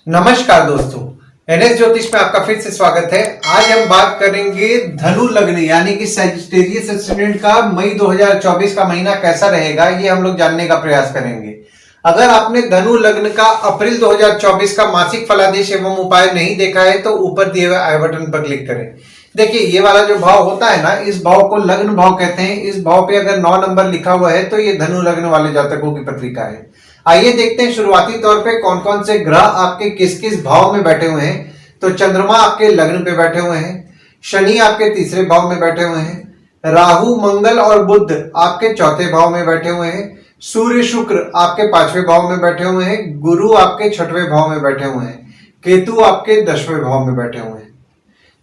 नमस्कार दोस्तों, एनएस ज्योतिष में आपका फिर से स्वागत है। आज हम बात करेंगे धनु लग्न यानी कि सैजिटेरियस एस्टेंडेंट का मई 2024 का महीना कैसा रहेगा, ये हम लोग जानने का प्रयास करेंगे। अगर आपने धनु लग्न का अप्रैल 2024 का मासिक फलादेश एवं उपाय नहीं देखा है तो ऊपर दिए हुए आई बटन पर क्लिक करें। देखिए, ये वाला जो भाव होता है ना, इस भाव को लग्न भाव कहते हैं। इस भाव पे अगर 9 नंबर लिखा हुआ है तो ये धनु लग्न वाले जातकों की पत्रिका है। आइए देखते हैं शुरुआती तौर पे कौन कौन से ग्रह आपके किस किस भाव में बैठे हुए हैं। तो चंद्रमा आपके लग्न पे बैठे हुए हैं, शनि आपके तीसरे भाव में बैठे हुए हैं, राहु मंगल और बुध आपके चौथे भाव में बैठे हुए हैं, सूर्य शुक्र आपके 5वें भाव में बैठे हुए हैं, गुरु आपके 6वें भाव में बैठे हुए हैं, केतु आपके 10वें भाव में बैठे हुए हैं।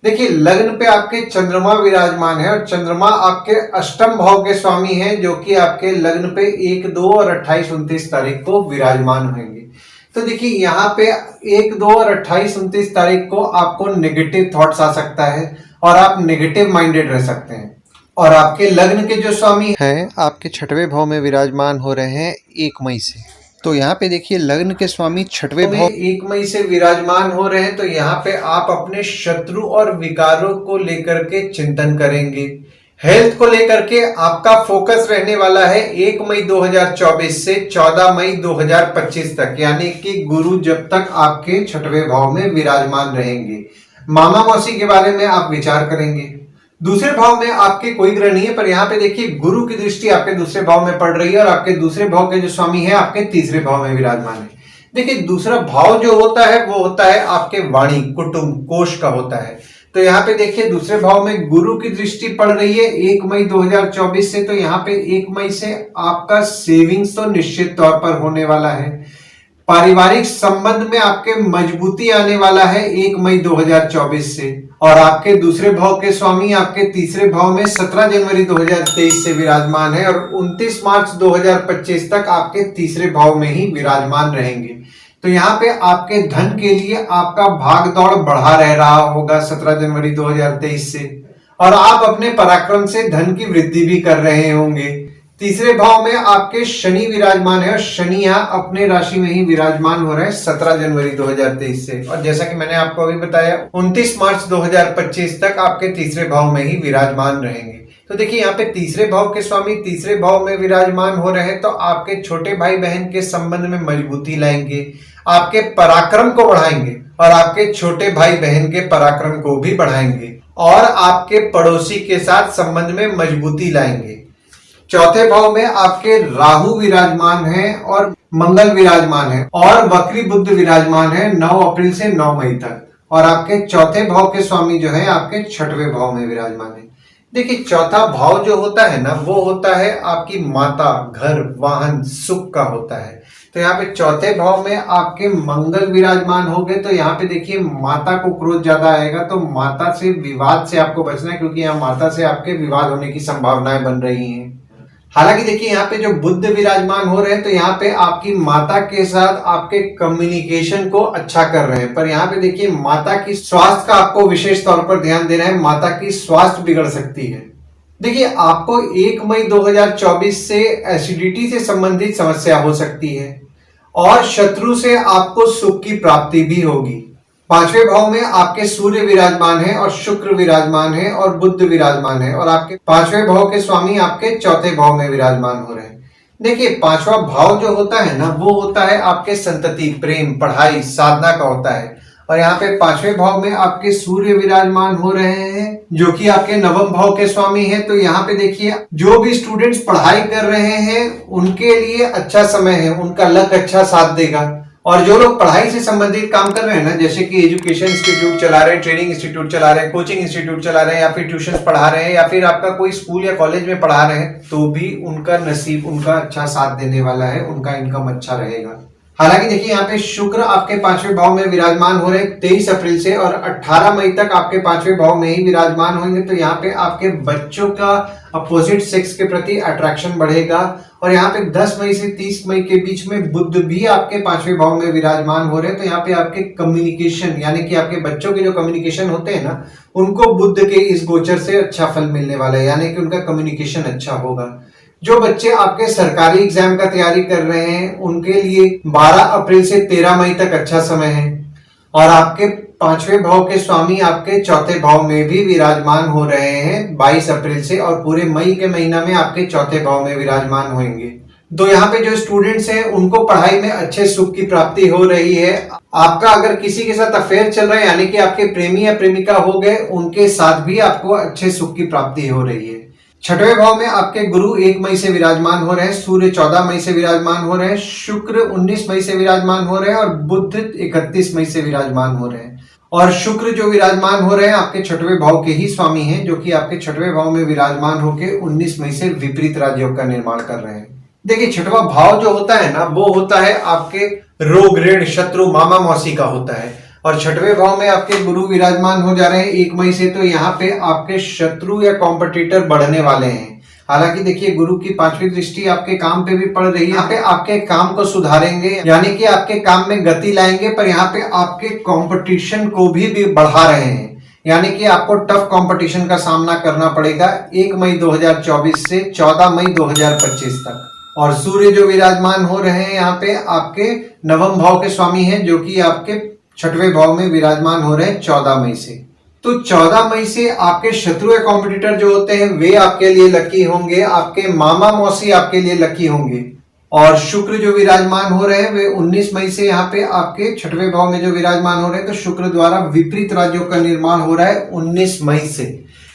देखिए, लग्न पे आपके चंद्रमा विराजमान है और चंद्रमा आपके अष्टम भाव के स्वामी हैं, जो कि आपके लग्न पे 1, 2 और 28, 29 तारीख को विराजमान होंगे। तो देखिए, यहाँ पे 1, 2 और 28, 29 तारीख को आपको नेगेटिव थॉट्स आ सकता है और आप नेगेटिव माइंडेड रह सकते हैं। और आपके लग्न के जो स्वामी हैं आपके 6वें भाव में विराजमान हो रहे हैं 1 मई से। तो यहाँ पे देखिए, लग्न के स्वामी 6वें भाव 1 मई से विराजमान हो रहे हैं। तो यहाँ पे आप अपने शत्रु और विकारों को लेकर के चिंतन करेंगे। हेल्थ को लेकर के आपका फोकस रहने वाला है 1 मई 2024 से 14 मई 2025 तक, यानी कि गुरु जब तक आपके 6वें भाव में विराजमान रहेंगे। मामा मौसी के बारे में आप विचार करेंगे। दूसरे भाव में आपके कोई ग्रह नहीं है, पर यहाँ पे देखिए, गुरु की दृष्टि आपके दूसरे भाव में पड़ रही है और आपके दूसरे भाव के जो स्वामी है आपके तीसरे भाव में विराजमान है। देखिए, दूसरा भाव जो होता है वो होता है आपके वाणी, कुटुंब, कोष का होता है। तो यहाँ पे देखिए, दूसरे भाव में गुरु की दृष्टि पड़ रही है 1 मई 2024 से। तो यहाँ पे 1 मई से आपका सेविंग्स तो निश्चित तौर पर होने वाला है। पारिवारिक संबंध में आपके मजबूती आने वाला है 1 मई 2024 से। और आपके दूसरे भाव के स्वामी आपके तीसरे भाव में 17 जनवरी 2023 से विराजमान है और 29 मार्च 2025 तक आपके तीसरे भाव में ही विराजमान रहेंगे। तो यहाँ पे आपके धन के लिए आपका भाग दौड़ बढ़ा रह रहा होगा 17 जनवरी 2023 से, और आप अपने पराक्रम से धन की वृद्धि भी कर रहे होंगे। तीसरे भाव में आपके शनि विराजमान है और शनि यहाँ अपने राशि में ही विराजमान हो रहे हैं 17 जनवरी 2023 से। और जैसा कि मैंने आपको अभी बताया, 29 मार्च 2025 तक आपके तीसरे भाव में ही विराजमान रहेंगे। तो देखिए, यहाँ पे तीसरे भाव के स्वामी तीसरे भाव में विराजमान हो रहे हैं, तो आपके छोटे भाई बहन के संबंध में मजबूती लाएंगे, आपके पराक्रम को बढ़ाएंगे और आपके छोटे भाई बहन के पराक्रम को भी बढ़ाएंगे और आपके पड़ोसी के साथ संबंध में मजबूती लाएंगे। चौथे भाव में आपके राहु विराजमान है और मंगल विराजमान है और वक्री बुध विराजमान है 9 अप्रैल से 9 मई तक। और आपके चौथे भाव के स्वामी जो है आपके 6वें भाव में विराजमान है। देखिए, चौथा भाव जो होता है ना, वो होता है आपकी माता, घर, वाहन, सुख का होता है। तो यहाँ पे चौथे भाव में आपके मंगल विराजमान हो गए। तो यहाँ पे देखिए, माता को क्रोध ज्यादा आएगा, तो माता से विवाद से आपको बचना है, क्योंकि यहाँ माता से आपके विवाद होने की संभावनाएं बन रही हैं। हालांकि देखिए, यहाँ पे जो बुध विराजमान हो रहे हैं, तो यहाँ पे आपकी माता के साथ आपके कम्युनिकेशन को अच्छा कर रहे हैं। पर यहाँ पे देखिए, माता की स्वास्थ्य का आपको विशेष तौर पर ध्यान देना है। माता की स्वास्थ्य बिगड़ सकती है। देखिए, आपको 1 मई 2024 से एसिडिटी से संबंधित समस्या हो सकती है और शत्रु से आपको सुख की प्राप्ति भी होगी। 5वें भाव में आपके सूर्य विराजमान है और शुक्र विराजमान है और बुध विराजमान है और आपके 5वें भाव के स्वामी आपके चौथे भाव में विराजमान हो रहे हैं। देखिए, 5वां भाव जो होता है ना, वो होता है आपके संतति, प्रेम, पढ़ाई, साधना का होता है। और यहाँ पे 5वें भाव में आपके सूर्य विराजमान हो रहे हैं, जो कि आपके 9वें भाव के स्वामी हैं। तो यहाँ पे देखिए, जो भी स्टूडेंट्स पढ़ाई कर रहे हैं उनके लिए अच्छा समय है, उनका लक अच्छा साथ देगा। और जो लोग पढ़ाई से संबंधित काम कर रहे हैं ना, जैसे कि एजुकेशन इंस्टीट्यूट चला रहे हैं, ट्रेनिंग इंस्टीट्यूट चला रहे हैं, कोचिंग इंस्टीट्यूट चला रहे हैं, या फिर ट्यूशन पढ़ा रहे हैं, या फिर आपका कोई स्कूल या कॉलेज में पढ़ा रहे हैं, तो भी उनका नसीब उनका अच्छा साथ देने वाला है, उनका इनकम अच्छा रहेगा। हालांकि देखिए, यहाँ पे शुक्र आपके 5वें भाव में विराजमान हो रहे हैं 23 अप्रैल से और 18 मई तक आपके 5वें भाव में ही विराजमान होंगे। तो यहाँ पे आपके बच्चों का अपोजिट सेक्स के प्रति अट्रैक्शन बढ़ेगा। और यहाँ पे 10 मई से 30 मई के बीच में बुध भी आपके 5वें भाव में विराजमान हो रहे हैं। तो यहाँ पे आपके कम्युनिकेशन, यानी कि आपके बच्चों के जो कम्युनिकेशन होते हैं ना, उनको बुध के इस गोचर से अच्छा फल मिलने वाला है, यानी कि उनका कम्युनिकेशन अच्छा होगा। जो बच्चे आपके सरकारी एग्जाम का तैयारी कर रहे हैं उनके लिए 12 अप्रैल से 13 मई तक अच्छा समय है। और आपके पांचवें भाव के स्वामी आपके चौथे भाव में भी विराजमान हो रहे हैं 22 अप्रैल से, और पूरे मई के महीना में आपके चौथे भाव में विराजमान होंगे। तो यहाँ पे जो स्टूडेंट्स हैं उनको पढ़ाई में अच्छे सुख की प्राप्ति हो रही है। आपका अगर किसी के साथ अफेयर चल रहा है, यानी कि आपके प्रेमी या प्रेमिका हो गए, उनके साथ भी आपको अच्छे सुख की प्राप्ति हो रही है। छठवें भाव में आपके गुरु 1 मई से विराजमान हो रहे हैं, सूर्य 14 मई से विराजमान हो रहे हैं, शुक्र 19 मई से विराजमान हो रहे हैं और बुध 31 मई से विराजमान हो रहे हैं। और शुक्र जो विराजमान हो रहे हैं आपके छठवें भाव के ही स्वामी हैं, जो कि आपके छठवें भाव में विराजमान होकर 19 मई से विपरीत राजयोग का निर्माण कर रहे हैं। देखिए, छठवां भाव जो होता है ना, वो होता है आपके रोग, ऋण, शत्रु, मामा मौसी का होता है। और छठवें भाव में आपके गुरु विराजमान हो जा रहे हैं 1 मई से, तो यहाँ पे आपके शत्रु या कॉम्पिटिटर बढ़ने वाले हैं। हालांकि देखिए, गुरु की 5वीं दृष्टि आपके काम पे भी पड़ रही है। यहाँ पे आपके काम को सुधारेंगे, यानी कि आपके काम में गति लाएंगे, पर यहाँ पे आपके कंपटीशन को भी बढ़ा रहे हैं, यानी कि आपको टफ कंपटीशन का सामना करना पड़ेगा 1 मई 2024 से 14 मई 2025 तक। और सूर्य जो विराजमान हो रहे हैं यहाँ पे आपके नवम भाव के स्वामी हैं, जो कि आपके छठवें भाव में विराजमान हो रहे हैं 14 मई से। तो 14 मई से आपके शत्रु या कॉम्पिटिटर जो होते हैं वे आपके लिए लकी होंगे, आपके मामा मौसी आपके लिए लकी होंगे। और शुक्र जो विराजमान हो रहे हैं वे 19 मई से यहाँ पे आपके छठवें भाव में जो विराजमान हो रहे हैं, तो शुक्र द्वारा विपरीत राजयोग का निर्माण हो रहा है 19 मई से।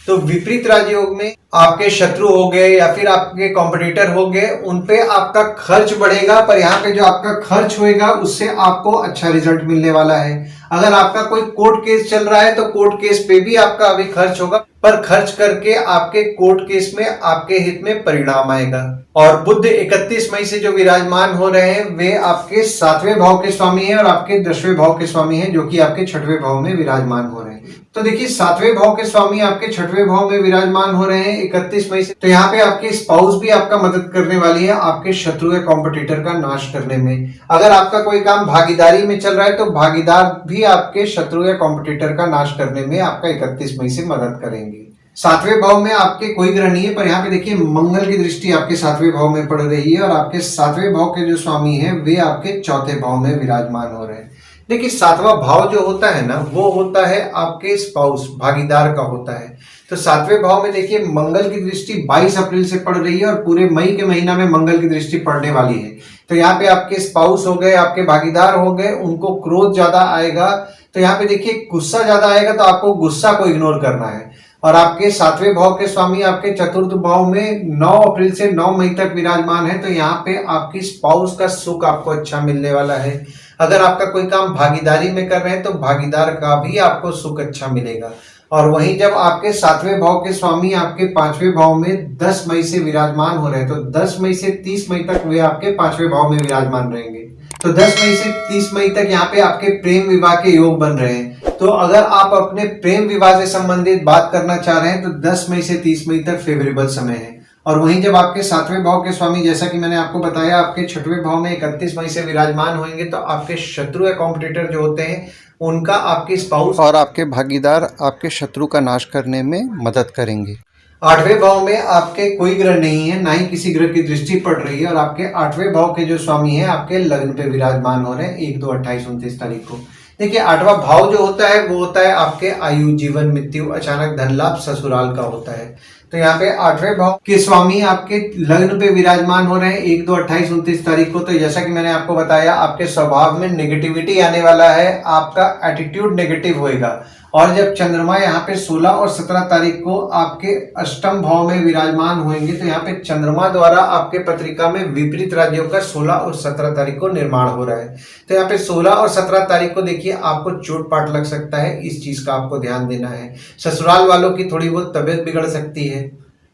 तो विपरीत राजयोग में आपके शत्रु हो गए या फिर आपके कॉम्पिटिटर हो गए, उनपे आपका खर्च बढ़ेगा, पर यहाँ पे जो आपका खर्च होएगा उससे आपको अच्छा रिजल्ट मिलने वाला है। अगर आपका कोई कोर्ट केस चल रहा है तो कोर्ट केस पे भी आपका अभी खर्च होगा, पर खर्च करके आपके कोर्ट केस में आपके हित में परिणाम आएगा। और बुध 31 मई से जो विराजमान हो रहे हैं वे आपके 7वें भाव के स्वामी हैं और आपके 10वें भाव के स्वामी हैं, जो कि आपके 6वें भाव में विराजमान हो रहे हैं। तो देखिए, 7वें भाव के स्वामी आपके 6वें भाव में विराजमान हो रहे हैं 31 मई से, तो यहाँ पे आपकी स्पाउस भी आपका मदद करने वाली है आपके शत्रु या कॉम्पिटिटर का नाश करने में। अगर आपका कोई काम भागीदारी में चल रहा है तो भागीदार भी आपके शत्रु या कॉम्पिटिटर का नाश करने में आपका 31 मई से मदद करेंगे। 7वें भाव में आपके कोई ग्रह नहीं है, पर यहाँ पे देखिए मंगल की दृष्टि आपके 7वें भाव में पड़ रही है और आपके 7वें भाव के जो स्वामी हैं वे आपके 4थे भाव में विराजमान हो रहे हैं। देखिए, 7वां भाव जो होता है ना, वो होता है आपके स्पाउस, भागीदार का होता है। तो 7वें भाव में देखिए मंगल की दृष्टि 22 अप्रैल से पड़ रही है और पूरे मई के महीना में मंगल की दृष्टि पड़ने वाली है। तो यहाँ पे आपके स्पाउस हो गए, आपके भागीदार हो गए, उनको क्रोध ज्यादा आएगा। तो यहाँ पे देखिए गुस्सा ज्यादा आएगा, तो आपको गुस्सा को इग्नोर करना है। और आपके 7वें भाव के स्वामी आपके 4th भाव में 9 अप्रैल से 9 मई तक विराजमान है। तो यहाँ पे आपकी स्पाउस का सुख आपको अच्छा मिलने वाला है। अगर आपका कोई काम भागीदारी में कर रहे हैं तो भागीदार का भी आपको सुख अच्छा मिलेगा। और वहीं जब आपके 7वें भाव के स्वामी आपके 5वें भाव में 10 मई से विराजमान हो रहे हैं, तो 10 मई से 30 मई तक वे आपके 5वें भाव में विराजमान रहेंगे। तो 10 मई से 30 मई तक यहाँ पे आपके प्रेम विवाह के योग बन रहे हैं। तो अगर आप अपने प्रेम विवाह से संबंधित बात करना चाह रहे हैं तो 10 मई से 30 मई तक फेवरेबल समय है। और वहीं जब आपके 7वें भाव के स्वामी, जैसा कि मैंने आपको बताया, आपके 6वें भाव में 31 मई से विराजमान होंगे, तो आपके शत्रु या कॉम्पिटिटर जो होते हैं उनका आपके स्पाउस और आपके भागीदार आपके शत्रु का नाश करने में मदद करेंगे। 8वें भाव में आपके कोई ग्रह नहीं है, ना ही किसी ग्रह की दृष्टि पड़ रही है और आपके 8वें भाव के जो स्वामी हैं आपके लग्न पे विराजमान हो रहे हैं 1, 2, 28, 29 तारीख को। देखिए, 8वां भाव जो होता है वो होता है आपके आयु, जीवन, मृत्यु, अचानक धन लाभ, ससुराल का होता है। तो यहाँ पे 8वें भाव के स्वामी आपके लग्न पे विराजमान हो रहे हैं 1, 2, 28, 29 तारीख को। तो जैसा कि मैंने आपको बताया, आपके स्वभाव में नेगेटिविटी आने वाला है, आपका एटीट्यूड नेगेटिव होएगा। और जब चंद्रमा यहाँ पे 16 और 17 तारीख को आपके अष्टम भाव में विराजमान होंगे, तो यहाँ पे चंद्रमा द्वारा आपके पत्रिका में विपरीत राजयोग का 16 और 17 तारीख को निर्माण हो रहा है। तो यहाँ पे 16 और 17 तारीख को देखिए आपको चोट पाट लग सकता है, इस चीज का आपको ध्यान देना है। ससुराल वालों की थोड़ी बहुत तबियत बिगड़ सकती है।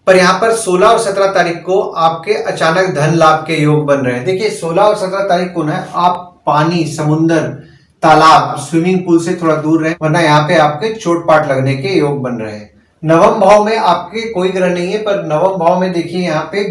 पर यहाँ पर 16 और 17 तारीख को आपके अचानक धन लाभ के योग बन रहे हैं। देखिए, 16 और 17 तारीख को ना आप पानी, समुन्दर, तालाब, स्विमिंग पूल से थोड़ा दूर रहे, वरना यहाँ पे आपके चोट पाट लगने के योग बन रहे हैं। नवम भाव में आपके कोई ग्रह नहीं है, पर नवम भाव में देखिए यहाँ पे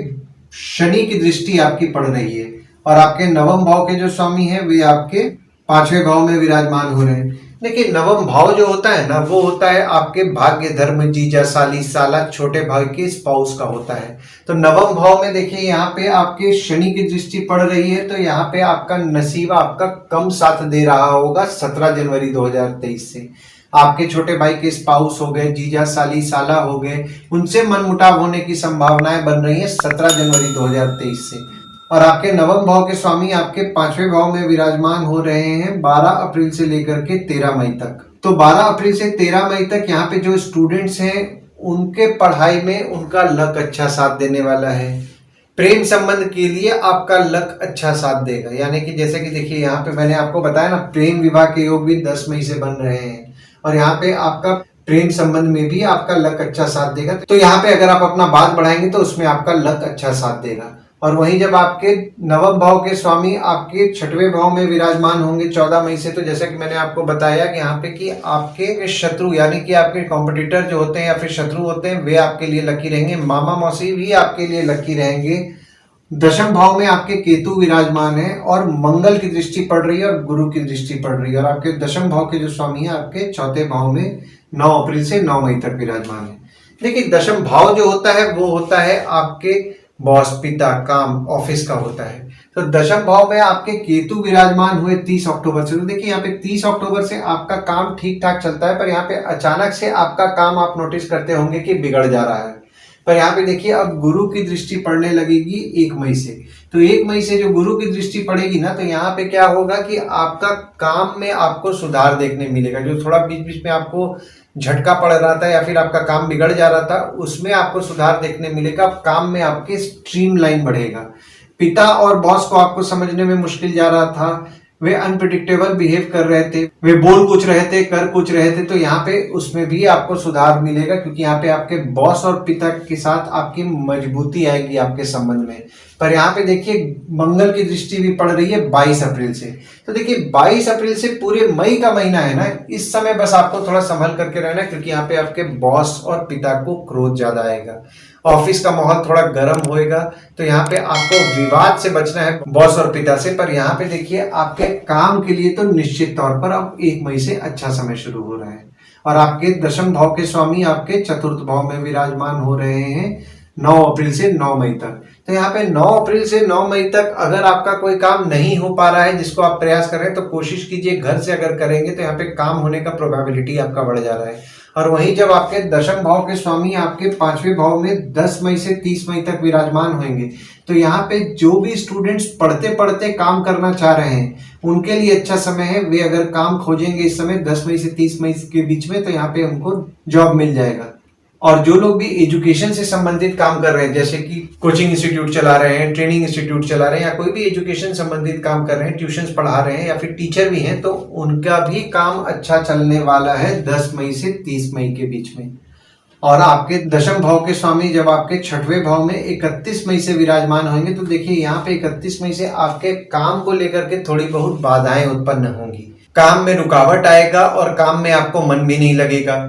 शनि की दृष्टि आपकी पड़ रही है और आपके नवम भाव के जो स्वामी हैं वे आपके 5वें भाव में विराजमान हो रहे हैं। देखिए, नवम भाव जो होता है ना, वो होता है आपके भाग्य, धर्म, जीजा, साली, साला, छोटे भाई के स्पाउस का होता है। तो नवम भाव में देखिए यहाँ पे आपके शनि की दृष्टि पड़ रही है, तो यहाँ पे आपका नसीब आपका कम साथ दे रहा होगा 17 जनवरी 2023 से। आपके छोटे भाई के स्पाउस हो गए, जीजा, साली, साला हो गए, उनसे मनमुटाव होने की संभावनाएं बन रही है 17 जनवरी 2023 से। और आपके नवम भाव के स्वामी आपके पांचवें भाव में विराजमान हो रहे हैं 12 अप्रैल से लेकर के 13 मई तक। तो 12 अप्रैल से 13 मई तक यहाँ पे जो स्टूडेंट्स हैं उनके पढ़ाई में उनका लक अच्छा साथ देने वाला है। प्रेम संबंध के लिए आपका लक अच्छा साथ देगा, यानी कि जैसे कि देखिए यहाँ पे मैंने आपको बताया ना, प्रेम विवाह के योग भी 10 मई से बन रहे हैं और यहाँ पे आपका प्रेम संबंध में भी आपका लक अच्छा साथ देगा। तो यहाँ पे अगर आप अपना बात बढ़ाएंगे तो उसमें आपका लक अच्छा साथ देगा। और वहीं जब आपके नवम भाव के स्वामी आपके छठवें भाव में विराजमान होंगे 14 मई से, तो जैसे कि मैंने आपको बताया कि यहाँ पे कि आपके शत्रु यानी कि आपके कॉम्पिटिटर जो होते हैं या फिर शत्रु होते हैं वे आपके लिए लकी रहेंगे, मामा मौसी भी आपके लिए लकी रहेंगे। दशम भाव में आपके केतु विराजमान है और मंगल की दृष्टि पड़ रही है और गुरु की दृष्टि पड़ रही है। और आपके दशम भाव के जो स्वामी है आपके चौथे भाव में 9 अप्रैल से 9 मई तक विराजमान है। देखिए, दशम भाव जो होता है वो होता है आपके बॉस, पिता, काम, ऑफिस का होता है। तो दशम भाव में आपके केतु विराजमान हुए 30 अक्टूबर से। तो देखिए यहाँ पे 30 अक्टूबर से आपका काम ठीक ठाक चलता है, पर यहाँ पे अचानक से आपका काम आप नोटिस करते होंगे कि बिगड़ जा रहा है। पर यहाँ पे देखिए अब गुरु की दृष्टि पड़ने लगेगी 1 मई से। तो 1 मई से जो गुरु की दृष्टि पड़ेगी ना, तो यहाँ पे क्या होगा कि आपका काम में आपको सुधार देखने मिलेगा। जो थोड़ा बीच बीच में आपको झटका पड़ रहा था या फिर आपका काम बिगड़ जा रहा था, उसमें आपको सुधार देखने मिलेगा। काम में आपके स्ट्रीमलाइन बढ़ेगा। पिता और बॉस को आपको समझने में मुश्किल जा रहा था, वे अनप्रिडिक्टेबल बिहेव कर रहे थे, वे बोल कुछ रहे थे, कर कुछ रहे थे, तो यहाँ पे उसमें भी आपको सुधार मिलेगा, क्योंकि यहाँ पे आपके बॉस और पिता के साथ आपकी मजबूती आएगी आपके संबंध में। पर यहाँ पे देखिए मंगल की दृष्टि भी पड़ रही है 22 अप्रैल से। तो देखिए 22 अप्रैल से पूरे मई का महीना है ना, इस समय बस आपको थोड़ा संभल करके रहना है, क्योंकि यहाँ पे आपके बॉस और पिता को क्रोध ज्यादा आएगा। ऑफिस का माहौल थोड़ा गर्म होएगा, तो यहाँ पे आपको विवाद से बचना है बॉस और पिता से। पर यहाँ पे देखिए आपके काम के लिए तो निश्चित तौर पर अब 1 मई से अच्छा समय शुरू हो रहा है। और आपके दशम भाव के स्वामी आपके चतुर्थ भाव में विराजमान हो रहे हैं 9 अप्रैल से 9 मई तक। तो यहाँ पे 9 अप्रैल से 9 मई तक अगर आपका कोई काम नहीं हो पा रहा है जिसको आप प्रयास कर रहे हैं, तो कोशिश कीजिए घर से अगर करेंगे तो यहाँ पे काम होने का प्रोबेबिलिटी आपका बढ़ जा रहा है। और वहीं जब आपके दशम भाव के स्वामी आपके पांचवें भाव में 10 मई से 30 मई तक विराजमान होंगे, तो यहाँ पे जो भी स्टूडेंट्स पढ़ते पढ़ते काम करना चाह रहे हैं उनके लिए अच्छा समय है। वे अगर काम खोजेंगे इस समय 10 मई से 30 मई के बीच में, तो यहाँ पे उनको जॉब मिल जाएगा। और जो लोग भी एजुकेशन से संबंधित काम कर रहे हैं, जैसे कि कोचिंग इंस्टीट्यूट चला रहे हैं, ट्रेनिंग इंस्टीट्यूट चला रहे हैं, या कोई भी एजुकेशन संबंधित काम कर रहे हैं, ट्यूशंस पढ़ा रहे हैं या फिर टीचर भी हैं, तो उनका भी काम अच्छा चलने वाला है 10 मई से 30 मई के बीच में। और आपके दशम भाव के स्वामी जब आपके छठवें भाव में 31 मई से विराजमान होंगे, तो देखिए यहाँ पे 31 मई से आपके काम को लेकर के थोड़ी बहुत बाधाएं उत्पन्न होंगी। काम में रुकावट आएगा और काम में आपको मन भी नहीं लगेगा।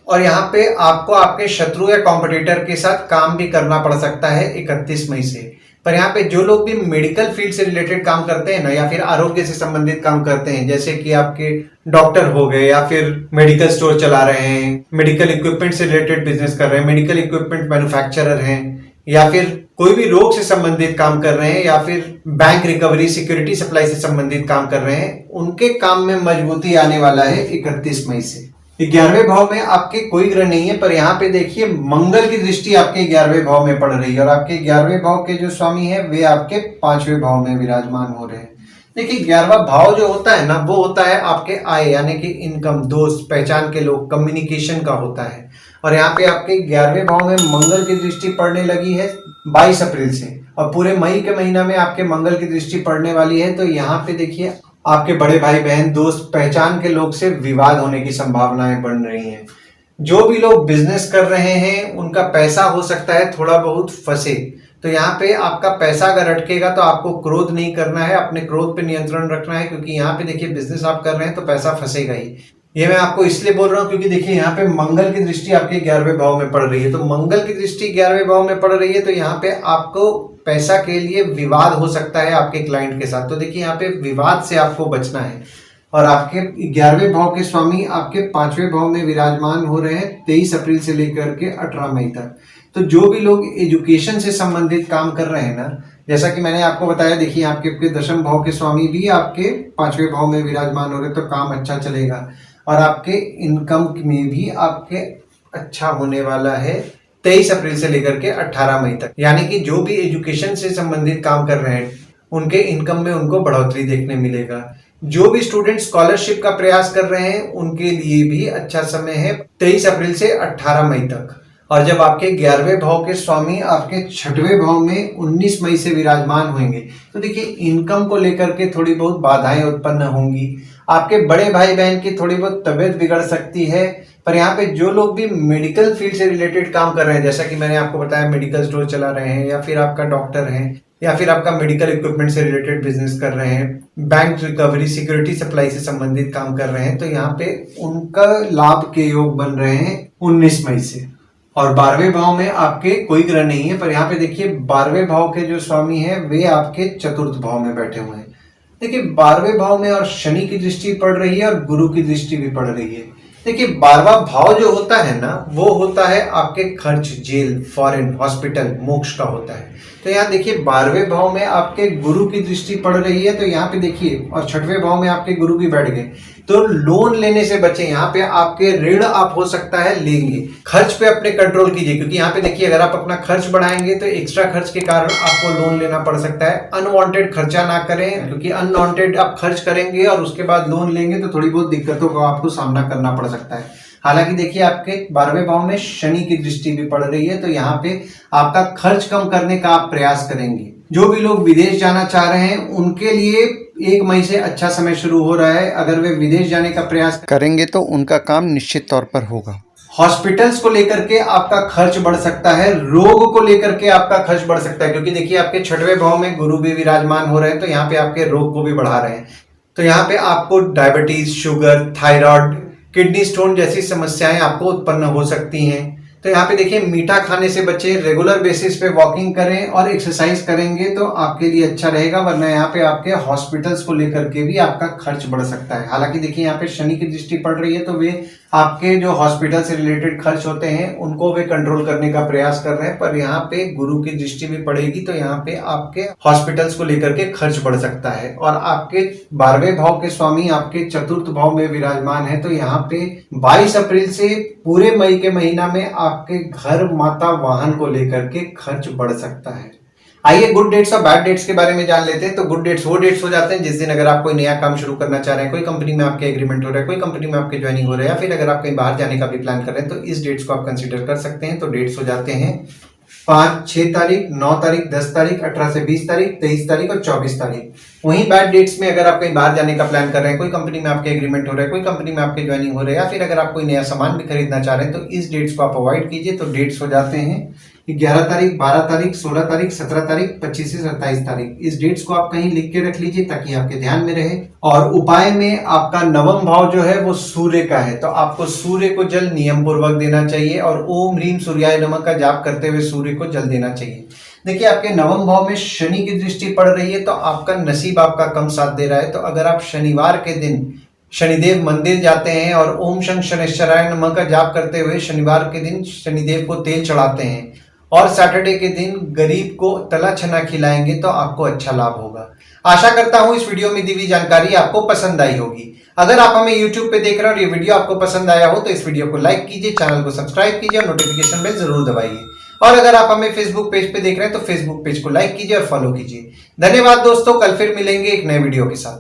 और यहाँ पे आपको आपके शत्रु या कॉम्पिटिटर के साथ काम भी करना पड़ सकता है 31 मई से। पर यहाँ पे जो लोग भी मेडिकल फील्ड से रिलेटेड काम करते हैं ना, या फिर आरोग्य से संबंधित काम करते हैं, जैसे कि आपके डॉक्टर हो गए या फिर मेडिकल स्टोर चला रहे हैं, मेडिकल इक्विपमेंट से रिलेटेड बिजनेस कर रहे हैं, मेडिकल इक्विपमेंट मैन्युफैक्चरर हैं, या फिर कोई भी रोग से संबंधित काम कर रहे हैं, या फिर बैंक रिकवरी, सिक्योरिटी सप्लाई से संबंधित काम कर रहे हैं, उनके काम में मजबूती आने वाला है 31 मई से। 11वें भाव में आपके कोई ग्रह नहीं है, पर यहाँ पे देखिए मंगल की दृष्टि आपके 11वें भाव में पड़ रही है और आपके 11वें भाव के जो स्वामी है वे आपके 5वें भाव में विराजमान हो रहे हैं। देखिए 11वां भाव जो होता है ना, वो होता है आपके आय यानी कि इनकम, दोस्त, पहचान के लोग, कम्युनिकेशन का होता है। और यहाँ पे आपके 11वें भाव में मंगल की दृष्टि पड़ने लगी है 22 अप्रैल से, और पूरे मई के महीना में आपके मंगल की दृष्टि पड़ने वाली है। तो यहाँ पे देखिए आपके बड़े भाई बहन, दोस्त, पहचान के लोग से विवाद होने की संभावनाएं बन रही हैं। जो भी लोग बिजनेस कर रहे हैं उनका पैसा हो सकता है थोड़ा बहुत फंसे। तो यहाँ पे आपका पैसा अगर अटकेगा तो आपको क्रोध नहीं करना है, अपने क्रोध पे नियंत्रण रखना है, क्योंकि यहाँ पे देखिए बिजनेस आप कर रहे हैं तो पैसा फंसेगा ही। ये मैं आपको इसलिए बोल रहा हूँ क्योंकि देखिए यहाँ पे मंगल की दृष्टि आपके 11वें भाव में पड़ रही है। तो मंगल की दृष्टि 11वें भाव में पड़ रही है, तो यहाँ पे आपको पैसा के लिए विवाद हो सकता है आपके क्लाइंट के साथ। तो देखिए यहाँ पे विवाद से आपको बचना है। और आपके 11वें भाव के स्वामी आपके 5वें भाव में विराजमान हो रहे हैं 23 अप्रैल से लेकर के 18 मई तक। तो जो भी लोग एजुकेशन से संबंधित काम कर रहे हैं ना, जैसा कि मैंने आपको बताया, देखिए आपके 10वें भाव के स्वामी भी आपके 5वें भाव में विराजमान हो रहे, तो काम अच्छा चलेगा और आपके इनकम में भी आपके अच्छा होने वाला है 23 अप्रैल से लेकर के 18 मई तक। यानी कि जो भी एजुकेशन से संबंधित काम कर रहे हैं उनके इनकम में उनको बढ़ोतरी देखने मिलेगा। जो भी स्टूडेंट स्कॉलरशिप का प्रयास कर रहे हैं उनके लिए भी अच्छा समय है 23 अप्रैल से 18 मई तक। और जब आपके 11वें भाव के स्वामी आपके 6वें भाव में 19 मई से विराजमान होंगे, तो देखिए इनकम को लेकर के थोड़ी बहुत बाधाएं उत्पन्न होंगी। आपके बड़े भाई बहन की थोड़ी बहुत तबीयत बिगड़ सकती है। पर यहाँ पे जो लोग भी मेडिकल फील्ड से रिलेटेड काम कर रहे हैं, जैसा कि मैंने आपको बताया मेडिकल स्टोर चला रहे हैं, या फिर आपका डॉक्टर है, या फिर आपका मेडिकल इक्विपमेंट से रिलेटेड बिजनेस कर रहे हैं, बैंक रिकवरी सिक्योरिटी सप्लाई से संबंधित काम कर रहे हैं, तो यहाँ पे उनका लाभ के योग बन रहे हैं 19 मई से। और 12वें भाव में आपके कोई ग्रह नहीं है, पर यहाँ पे देखिए 12वें भाव के जो स्वामी हैं वे आपके 4th भाव में बैठे हुए हैं। देखिए 12वें भाव में और शनि की दृष्टि पड़ रही है और गुरु की दृष्टि भी पड़ रही है। देखिए 12वां भाव जो होता है ना, वो होता है आपके खर्च, जेल, फॉरेन, हॉस्पिटल, मोक्ष का होता है। तो यहाँ देखिए 12वें भाव में आपके गुरु की दृष्टि पड़ रही है, तो यहाँ पे देखिए, और 6वें भाव में आपके गुरु भी बैठ गए, तो लोन लेने से बचे। यहाँ पे आपके ऋण आप हो सकता है लेंगे। खर्च पे अपने कंट्रोल कीजिए, क्योंकि यहाँ पे देखिए अगर आप अपना खर्च बढ़ाएंगे तो एक्स्ट्रा खर्च के कारण आपको लोन लेना पड़ सकता है। अनवांटेड खर्चा ना करें, क्योंकि अनवांटेड आप खर्च करेंगे और उसके बाद लोन लेंगे तो थोड़ी बहुत दिक्कतों का आपको सामना करना पड़ सकता है। हालांकि देखिए आपके 12वें भाव में शनि की दृष्टि भी पड़ रही है, तो यहाँ पे आपका खर्च कम करने का आप प्रयास करेंगे। जो भी लोग विदेश जाना चाह रहे हैं उनके लिए 1 मई से अच्छा समय शुरू हो रहा है। अगर वे विदेश जाने का प्रयास करेंगे तो उनका काम निश्चित तौर पर होगा। हॉस्पिटल्स को लेकर के आपका खर्च बढ़ सकता है, रोग को लेकर के आपका खर्च बढ़ सकता है, क्योंकि देखिए आपके 6वें भाव में गुरु भी विराजमान हो रहे हैं, तो यहाँ पे आपके रोग को भी बढ़ा रहे हैं। तो यहाँ पे आपको diabetes, sugar, thyroid, kidney stone जैसी समस्याएं आपको उत्पन्न हो सकती हैं। तो यहाँ पे देखिए मीठा खाने से बचें, रेगुलर बेसिस पे वॉकिंग करें और एक्सरसाइज करेंगे तो आपके लिए अच्छा रहेगा। वरना यहाँ पे आपके हॉस्पिटल्स को लेकर के भी आपका खर्च बढ़ सकता है। हालांकि देखिए यहाँ पे शनि की दृष्टि पड़ रही है, तो वे आपके जो हॉस्पिटल से रिलेटेड खर्च होते हैं उनको वे कंट्रोल करने का प्रयास कर रहे हैं। पर यहाँ पे गुरु की दृष्टि भी पड़ेगी, तो यहाँ पे आपके हॉस्पिटल्स को लेकर के खर्च बढ़ सकता है। और आपके 12वें भाव के स्वामी आपके 4th भाव में विराजमान है, तो यहाँ पे 22 अप्रैल से पूरे मई के महीना में आपके घर, माता, वाहन को लेकर के खर्च बढ़ सकता है। आइए गुड डेट्स और बैड डेट्स के बारे में जान लेते हैं। तो गुड डेट्स वो डेट्स हो जाते हैं जिस दिन अगर आप कोई नया काम शुरू करना चाह रहे हैं, कोई कंपनी में आपके एग्रीमेंट हो रहा है, कोई कंपनी में आपके ज्वाइनिंग हो रहा है, या फिर अगर आप कहीं बाहर जाने का भी प्लान कर रहे हैं, तो इस डेट्स को आप कंसीडर कर सकते हैं। तो डेट्स हो जाते हैं 5, 6 तारीख, 9 तारीख, 10 तारीख, 18 से 20 तारीख, 23 तारीख और 24 तारीख। वहीं बैड डेट्स में अगर आप कहीं बाहर जाने का प्लान कर रहे हैं, कोई कंपनी में आपके एग्रीमेंट हो रहा है, कोई कंपनी में आपके ज्वाइनिंग हो रहा है, या फिर अगर आप कोई नया सामान भी खरीदना चाह रहे हैं, तो इस डेट्स को आप अवॉइड कीजिए। तो डेट्स हो जाते हैं 11 तारीख, 12 तारीख, 16 तारीख, 17 तारीख, 25 से 27 तारीख। इस डेट्स को आप कहीं लिख के रख लीजिए ताकि आपके ध्यान में रहे। और उपाय में आपका 9वां भाव जो है वो सूर्य का है, तो आपको सूर्य को जल नियम पूर्वक देना चाहिए और ओम ह्रीम सूर्याय नमः का जाप करते हुए सूर्य को जल देना चाहिए। देखिए आपके 9वें भाव में शनि की दृष्टि पड़ रही है, तो आपका नसीब आपका कम साथ दे रहा है। तो अगर आप शनिवार के दिन शनिदेव मंदिर जाते हैं और ओम शं शनैश्चराय नमः का जाप करते हुए शनिवार के दिन शनिदेव को तेल चढ़ाते हैं और सैटरडे के दिन गरीब को तला छना खिलाएंगे, तो आपको अच्छा लाभ होगा। आशा करता हूं इस वीडियो में दी हुई जानकारी आपको पसंद आई होगी। अगर आप हमें YouTube पे देख रहे हैं और ये वीडियो आपको पसंद आया हो तो इस वीडियो को लाइक कीजिए, चैनल को सब्सक्राइब कीजिए और नोटिफिकेशन बेल जरूर दबाइए। और अगर आप हमें फेसबुक पेज पे देख रहे हैं तो फेसबुक पेज को लाइक कीजिए और फॉलो कीजिए। धन्यवाद दोस्तों, कल फिर मिलेंगे एक नए वीडियो के साथ।